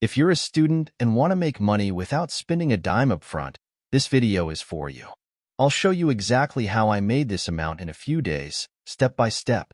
If you're a student and want to make money without spending a dime up front, this video is for you. I'll show you exactly how I made this amount in a few days, step by step.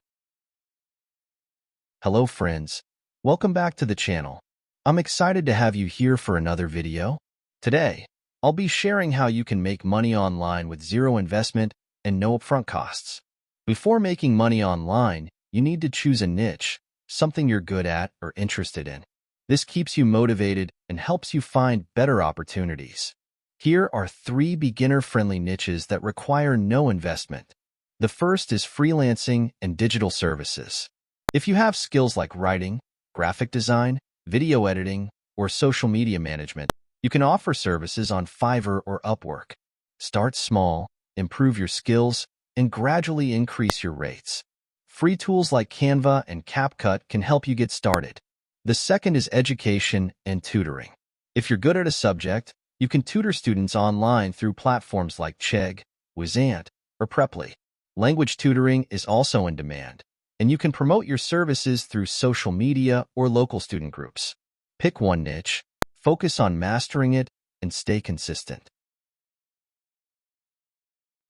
Hello friends, welcome back to the channel. I'm excited to have you here for another video. Today, I'll be sharing how you can make money online with zero investment and no upfront costs. Before making money online, you need to choose a niche, something you're good at or interested in. This keeps you motivated and helps you find better opportunities. Here are 3 beginner-friendly niches that require no investment. The first is freelancing and digital services. If you have skills like writing, graphic design, video editing, or social media management, you can offer services on Fiverr or Upwork. Start small, improve your skills, and gradually increase your rates. Free tools like Canva and CapCut can help you get started. The second is education and tutoring. If you're good at a subject, you can tutor students online through platforms like Chegg, Wizant, or Preply. Language tutoring is also in demand, and you can promote your services through social media or local student groups. Pick one niche, focus on mastering it, and stay consistent.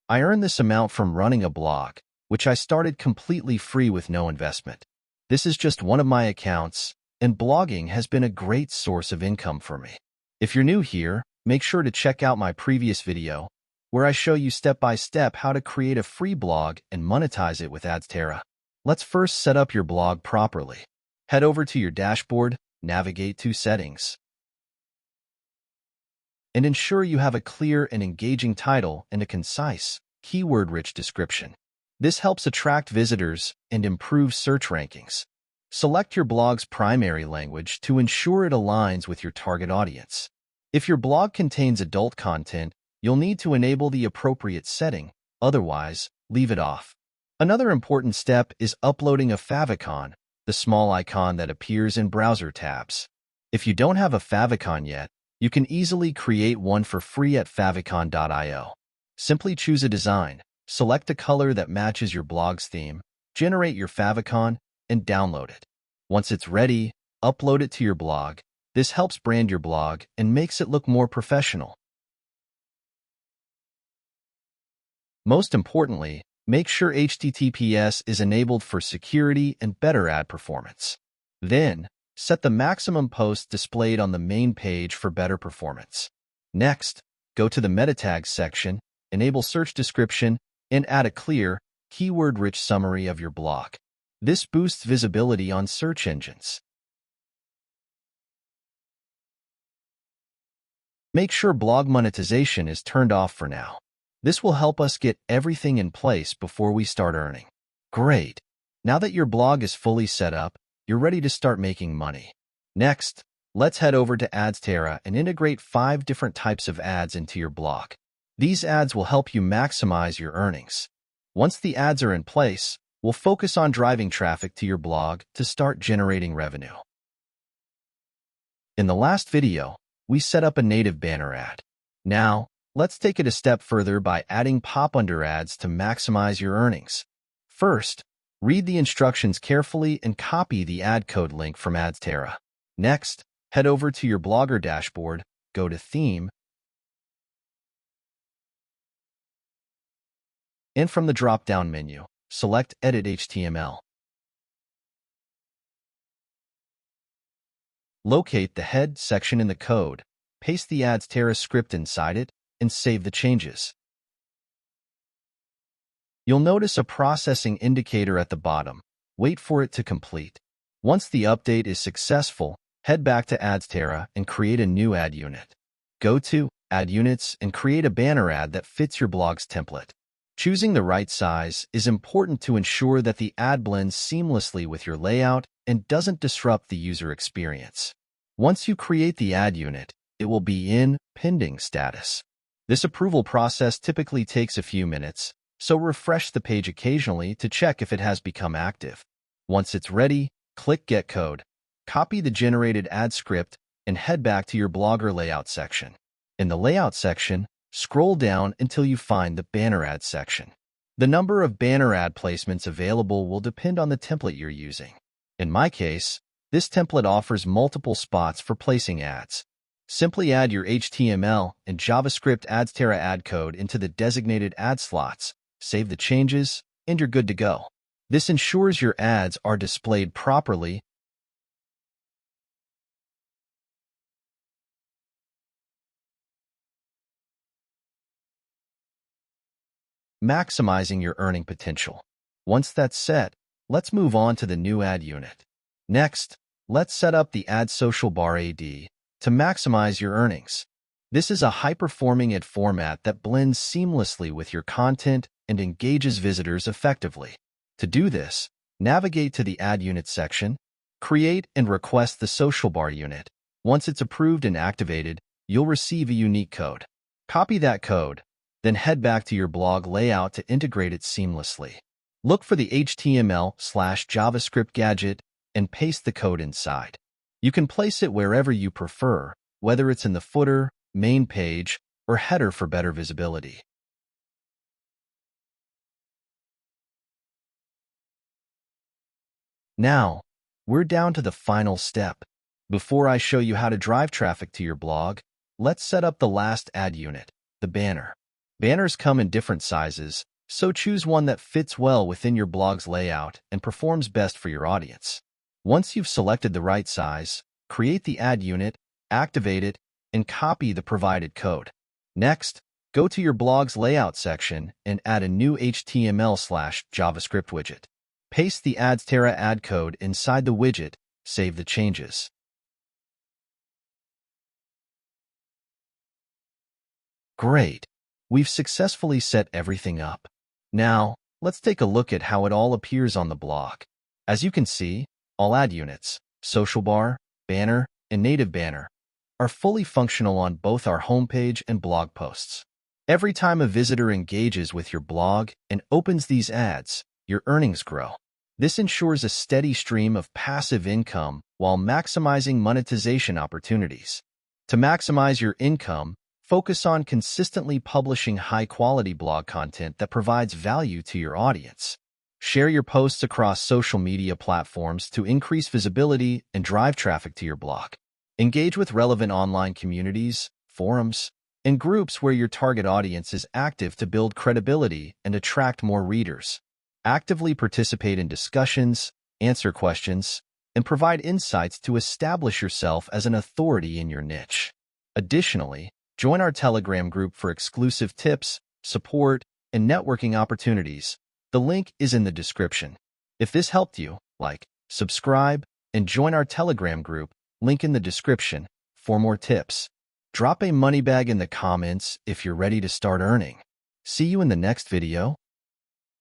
I earned this amount from running a blog, which I started completely free with no investment. This is just one of my accounts, and blogging has been a great source of income for me. If you're new here, make sure to check out my previous video, where I show you step-by-step how to create a free blog and monetize it with Adsterra. Let's first set up your blog properly. Head over to your dashboard, navigate to Settings, and ensure you have a clear and engaging title and a concise, keyword-rich description. This helps attract visitors and improve search rankings. Select your blog's primary language to ensure it aligns with your target audience. If your blog contains adult content, you'll need to enable the appropriate setting, otherwise, leave it off. Another important step is uploading a favicon, the small icon that appears in browser tabs. If you don't have a favicon yet, you can easily create one for free at favicon.io. Simply choose a design, select a color that matches your blog's theme, generate your favicon, and download it. Once it's ready, upload it to your blog. This helps brand your blog and makes it look more professional. Most importantly, make sure HTTPS is enabled for security and better ad performance. Then, set the maximum posts displayed on the main page for better performance. Next, go to the meta tags section, enable search description, and add a clear, keyword-rich summary of your blog. This boosts visibility on search engines. Make sure blog monetization is turned off for now. This will help us get everything in place before we start earning. Great! Now that your blog is fully set up, you're ready to start making money. Next, let's head over to Adsterra and integrate 5 different types of ads into your blog. These ads will help you maximize your earnings. Once the ads are in place, we'll focus on driving traffic to your blog to start generating revenue. In the last video, we set up a native banner ad. Now, let's take it a step further by adding pop-under ads to maximize your earnings. First, read the instructions carefully and copy the ad code link from Adsterra. Next, head over to your Blogger dashboard, go to Theme, and from the drop-down menu, select Edit HTML. Locate the head section in the code, paste the Adsterra script inside it, and save the changes. You'll notice a processing indicator at the bottom. Wait for it to complete. Once the update is successful, head back to Adsterra and create a new ad unit. Go to Ad Units and create a banner ad that fits your blog's template. Choosing the right size is important to ensure that the ad blends seamlessly with your layout and doesn't disrupt the user experience. Once you create the ad unit, it will be in pending status. This approval process typically takes a few minutes, so refresh the page occasionally to check if it has become active. Once it's ready, click Get Code, copy the generated ad script, and head back to your Blogger layout section. In the layout section, scroll down until you find the banner ad section. The number of banner ad placements available will depend on the template you're using. In my case, This template offers multiple spots for placing ads. Simply add your HTML and JavaScript Adsterra ad code into the designated ad slots, save the changes, and you're good to go. This ensures your ads are displayed properly, maximizing your earning potential. Once that's set, let's move on to the new ad unit. Next, let's set up the ad social bar AD to maximize your earnings. This is a high-performing ad format that blends seamlessly with your content and engages visitors effectively. To do this, navigate to the ad unit section, create and request the social bar unit. Once it's approved and activated, you'll receive a unique code. Copy that code, then head back to your blog layout to integrate it seamlessly. Look for the HTML/JavaScript gadget and paste the code inside. You can place it wherever you prefer, whether it's in the footer, main page, or header for better visibility. Now, we're down to the final step. Before I show you how to drive traffic to your blog, let's set up the last ad unit, the banner. Banners come in different sizes, so choose one that fits well within your blog's layout and performs best for your audience. Once you've selected the right size, create the ad unit, activate it, and copy the provided code. Next, go to your blog's layout section and add a new HTML/JavaScript widget. Paste the Adsterra ad code inside the widget, save the changes. Great! We've successfully set everything up. Now, let's take a look at how it all appears on the blog. As you can see, all ad units, social bar, banner, and native banner, are fully functional on both our homepage and blog posts. Every time a visitor engages with your blog and opens these ads, your earnings grow. This ensures a steady stream of passive income while maximizing monetization opportunities. To maximize your income, focus on consistently publishing high-quality blog content that provides value to your audience. Share your posts across social media platforms to increase visibility and drive traffic to your blog. Engage with relevant online communities, forums, and groups where your target audience is active to build credibility and attract more readers. Actively participate in discussions, answer questions, and provide insights to establish yourself as an authority in your niche. Additionally, join our Telegram group for exclusive tips, support, and networking opportunities. The link is in the description. If this helped you, like, subscribe, and join our Telegram group, link in the description, for more tips. Drop a money bag in the comments if you're ready to start earning. See you in the next video.